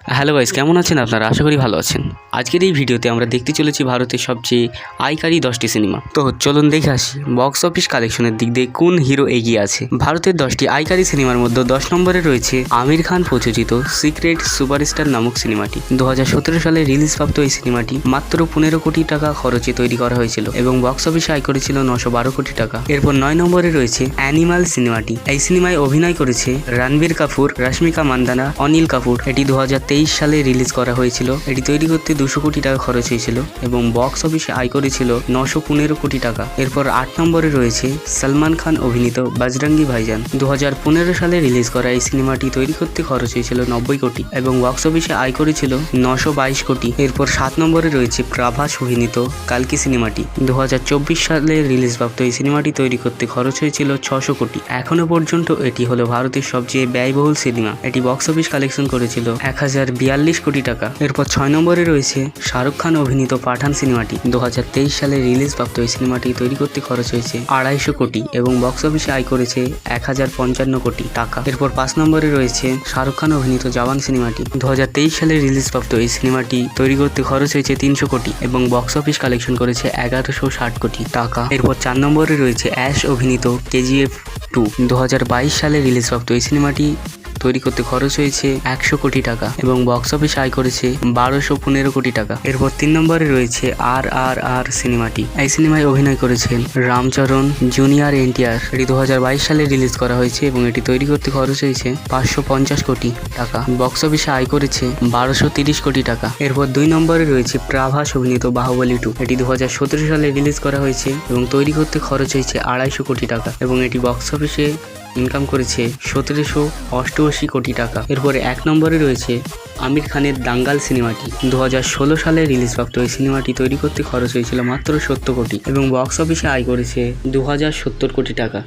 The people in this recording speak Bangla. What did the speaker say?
হ্যালো গাইস, কেমন আছেন আপনারা? আশা করি ভালো আছেন। আজকের এই ভিডিওতে আমরা দেখতে চলেছি ভারতের সবচেয়ে আয়কারী 10টি সিনেমা। তো চলুন দেখে আসি বক্স অফিস কালেকশনের দিক দিয়ে কোন হিরো এগিয়ে আছে। ভারতের 10টি আয়কারী সিনেমার মধ্যে 10 নম্বরে রয়েছে আমির খান প্রযোজিত সিক্রেট সুপারস্টার নামক সিনেমাটি। 2017 সালে রিলিজপ্রাপ্ত এই সিনেমাটি মাত্র 15 কোটি টাকা খরচে তৈরি করা হয়েছিল এবং বক্স অফিসে আয় করেছিল 912 কোটি টাকা। এরপর 9 নম্বরে রয়েছে অ্যানিমাল সিনেমাটি। এই সিনেমায় অভিনয় করেছে রণবীর কাপুর, রশ্মিকা মান্দানা, অনিল কাপুর। এটি 2023 সালে রিলিজ করা হয়েছিল। এটি তৈরি করতে 200 কোটি টাকা খরচ হয়েছিল এবং বক্স অফিসে আয় করেছিল 915 কোটি টাকা। এরপর 8 নম্বরে রয়েছে সলমান খান অভিনীত বজরঙ্গি ভাইজান। 2015 সালে রিলিজ করা এই সিনেমাটি তৈরি করতে খরচ হয়েছিল 90 কোটি এবং বক্স অফিসে আয় করেছিল 922 কোটি। এরপর 7 নম্বরে রয়েছে প্রভাস অভিনীত কালকি সিনেমাটি। 2024 সালে রিলিজপ্রাপ্ত এই সিনেমাটি তৈরি করতে খরচ হয়েছিল 600 কোটি। এখনো পর্যন্ত এটি হলো ভারতের সবচেয়ে ব্যয়বহুল সিনেমা। এটি বক্স অফিস কালেকশন করেছিল 1042 কোটি টাকা। এরপর 6 নম্বরে রয়েছে শাহরুখ খান অভিনীত পাঠান সিনেমাটি। 2023 সালে রিলিজপ্রাপ্ত এই সিনেমাটি তৈরি করতে খরচ হয়েছে 250 কোটি এবং বক্স অফিসে আয় করেছে 1055 কোটি টাকা। এরপর 5 নম্বরে রয়েছে শাহরুখ খান অভিনীত জওয়ান সিনেমাটি। 2023 সালে রিলিজপ্রাপ্ত এই সিনেমাটি তৈরি করতে খরচ হয়েছে 300 কোটি এবং বক্স অফিস কালেকশন করেছে 1160 কোটি টাকা। এরপর 4 নম্বরে রয়েছে অ্যাশ অভিনীত কেজিএফ 2। 2022 সালে রিলিজপ্রাপ্ত এই সিনেমাটি তৈরি করতে খরচ হয়েছে 100 কোটি টাকা এবং বক্স অফিসে আয় করেছে 1215 কোটি টাকা। এরপর 3 নম্বরে রয়েছে RRR সিনেমাটি। এই সিনেমায় অভিনয় করেছেন রামচরণ, জুনিয়র এনটিআর। এটি 2022 সালে রিলিজ করা হয়েছে এবং এটি তৈরি করতে খরচ হয়েছে 550 কোটি টাকা। বক্স অফিসে আয় করেছে 1230 কোটি টাকা। এরপর 2 নম্বরে রয়েছে প্রভাস অভিনীত বাহুবলী 2। এটি 2017 সালে রিলিজ করা হয়েছে এবং তৈরি করতে খরচ হয়েছে 250 কোটি টাকা এবং এটি বক্স অফিসে ইনকাম করেছে 1788 কোটি টাকা। এরপরে 1 নম্বরে রয়েছে আমির খানের দাঙ্গাল সিনেমাটি। 2016 সালে রিলিজপ্রাপ্ত এই সিনেমাটি তৈরি করতে খরচ হয়েছিল মাত্র 70 কোটি এবং বক্স অফিসে আয় করেছে 2070 কোটি টাকা।